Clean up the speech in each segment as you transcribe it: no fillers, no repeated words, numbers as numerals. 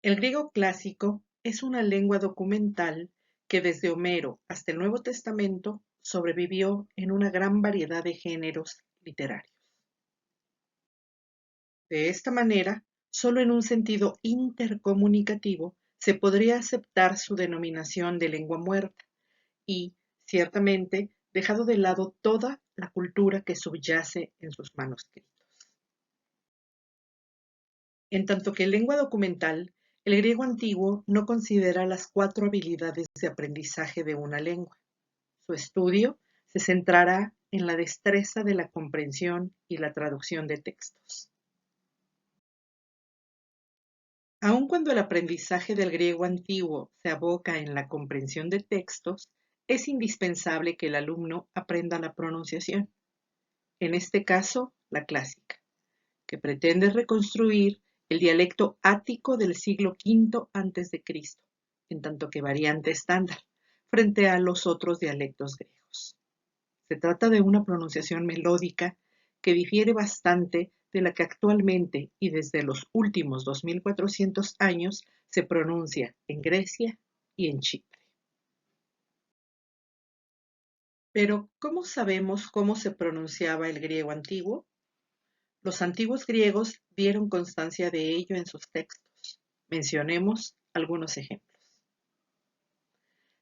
El griego clásico es una lengua documental que desde Homero hasta el Nuevo Testamento sobrevivió en una gran variedad de géneros literarios. De esta manera, solo en un sentido intercomunicativo se podría aceptar su denominación de lengua muerta y, ciertamente, dejado de lado toda la cultura que subyace en sus manuscritos. En tanto que lengua documental, el griego antiguo no considera las 4 habilidades de aprendizaje de una lengua. Su estudio se centrará en la destreza de la comprensión y la traducción de textos. Aun cuando el aprendizaje del griego antiguo se aboca en la comprensión de textos, es indispensable que el alumno aprenda la pronunciación, en este caso la clásica, que pretende reconstruir el dialecto ático del siglo V a.C., en tanto que variante estándar, frente a los otros dialectos griegos. Se trata de una pronunciación melódica que difiere bastante de la que actualmente y desde los últimos 2400 años se pronuncia en Grecia y en Chipre. Pero, ¿cómo sabemos cómo se pronunciaba el griego antiguo? Los antiguos griegos dieron constancia de ello en sus textos. Mencionemos algunos ejemplos.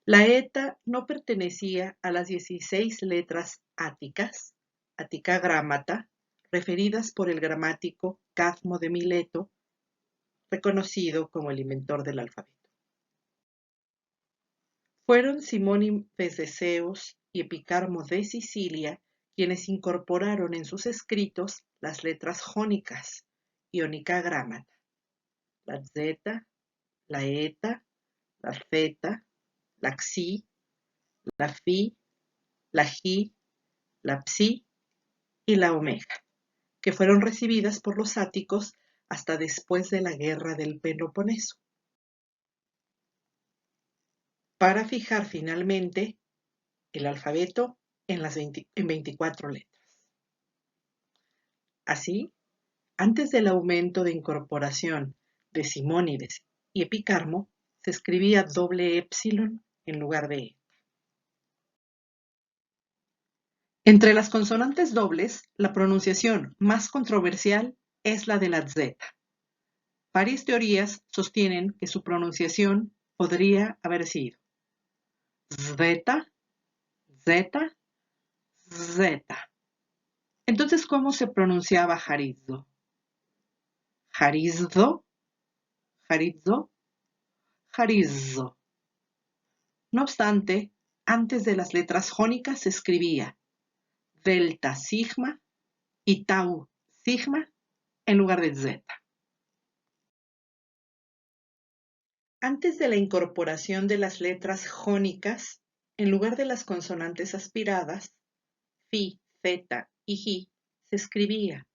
La eta no pertenecía a las 16 letras áticas, Attica Grammata, referidas por el gramático Cadmo de Mileto, reconocido como el inventor del alfabeto. Fueron Simónides de Ceos y Epicarmo de Sicilia quienes incorporaron en sus escritos las letras jónicas, Ionica Grammata, la zeta, la eta, la zeta, la xi, la fi, la ji, la psi y la omega, que fueron recibidas por los áticos hasta después de la guerra del Peloponeso, para fijar finalmente el alfabeto en 24 letras. Así, antes del aumento de incorporación de Simónides y Epicarmo, se escribía doble épsilon en lugar de e. Entre las consonantes dobles, la pronunciación más controversial es la de la zeta. Varias teorías sostienen que su pronunciación podría haber sido zeta, zeta, zeta. Entonces, ¿cómo se pronunciaba Jarizdo? Jarizdo, Jarizdo, Jarizzo. No obstante, antes de las letras jónicas se escribía delta sigma y tau sigma en lugar de zeta. Antes de la incorporación de las letras jónicas, en lugar de las consonantes aspiradas, fi, zeta y ji, se escribía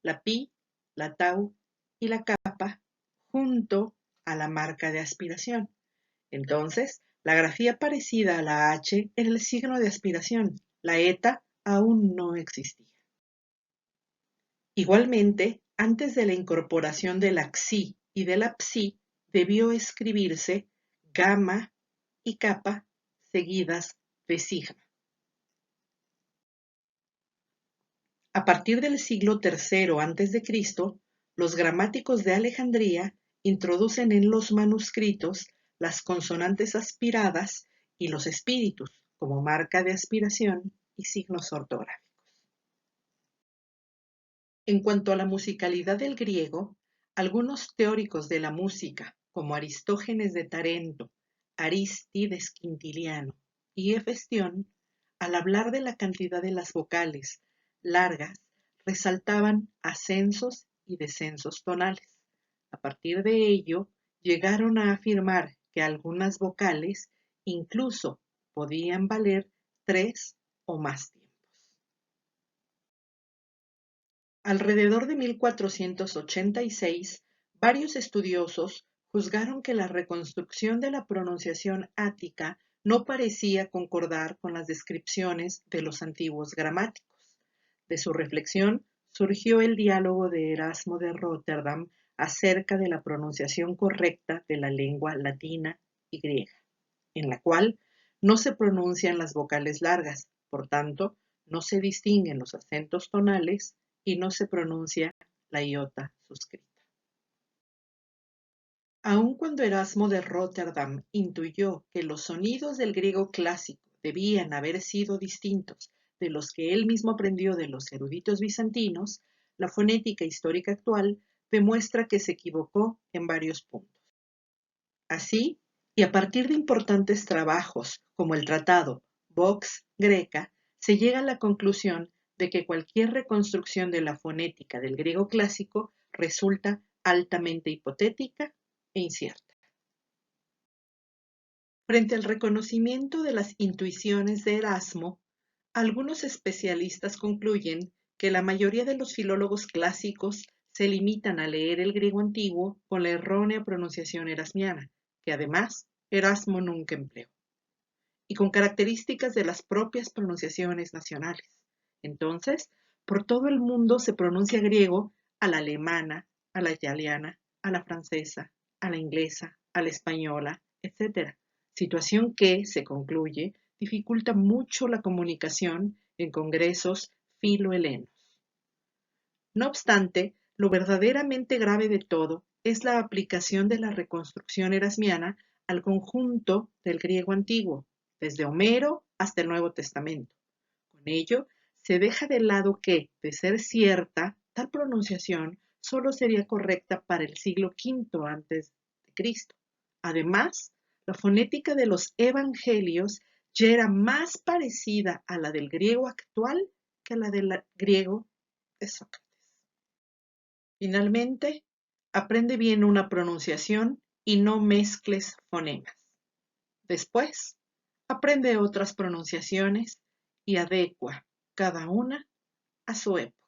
la pi, la tau y la kappa junto a la marca de aspiración. Entonces, la grafía parecida a la H era el signo de aspiración. La eta aún no existía. Igualmente, antes de la incorporación de la xi y de la psi, debió escribirse gamma y kappa seguidas de sigma. A partir del siglo III a.C., los gramáticos de Alejandría introducen en los manuscritos las consonantes aspiradas y los espíritus como marca de aspiración y signos ortográficos. En cuanto a la musicalidad del griego, algunos teóricos de la música, como Aristógenes de Tarento, Arístides Quintiliano y Hefestión, al hablar de la cantidad de las vocales largas, resaltaban ascensos y descensos tonales. A partir de ello, llegaron a afirmar que algunas vocales incluso podían valer 3 o más tiempos. Alrededor de 1486, varios estudiosos juzgaron que la reconstrucción de la pronunciación ática no parecía concordar con las descripciones de los antiguos gramáticos. De su reflexión surgió el diálogo de Erasmo de Róterdam acerca de la pronunciación correcta de la lengua latina y griega, en la cual no se pronuncian las vocales largas, por tanto, no se distinguen los acentos tonales y no se pronuncia la iota suscrita. Aun cuando Erasmo de Róterdam intuyó que los sonidos del griego clásico debían haber sido distintos de los que él mismo aprendió de los eruditos bizantinos, la fonética histórica actual demuestra que se equivocó en varios puntos. Así, y a partir de importantes trabajos como el tratado Vox Greca, se llega a la conclusión de que cualquier reconstrucción de la fonética del griego clásico resulta altamente hipotética e incierta. Frente al reconocimiento de las intuiciones de Erasmo, algunos especialistas concluyen que la mayoría de los filólogos clásicos se limitan a leer el griego antiguo con la errónea pronunciación erasmiana, que además Erasmo nunca empleó, y con características de las propias pronunciaciones nacionales. Entonces, por todo el mundo se pronuncia griego a la alemana, a la italiana, a la francesa, a la inglesa, a la española, etc. Situación que, se concluye, dificulta mucho la comunicación en congresos filohelenos. No obstante, lo verdaderamente grave de todo es la aplicación de la reconstrucción erasmiana al conjunto del griego antiguo, desde Homero hasta el Nuevo Testamento. Con ello, se deja de lado que, de ser cierta, tal pronunciación solo sería correcta para el siglo V antes de Cristo. Además, la fonética de los evangelios ya era más parecida a la del griego actual que a la del griego de Sócrates. Finalmente, aprende bien una pronunciación y no mezcles fonemas. Después, aprende otras pronunciaciones y adecua cada una a su época.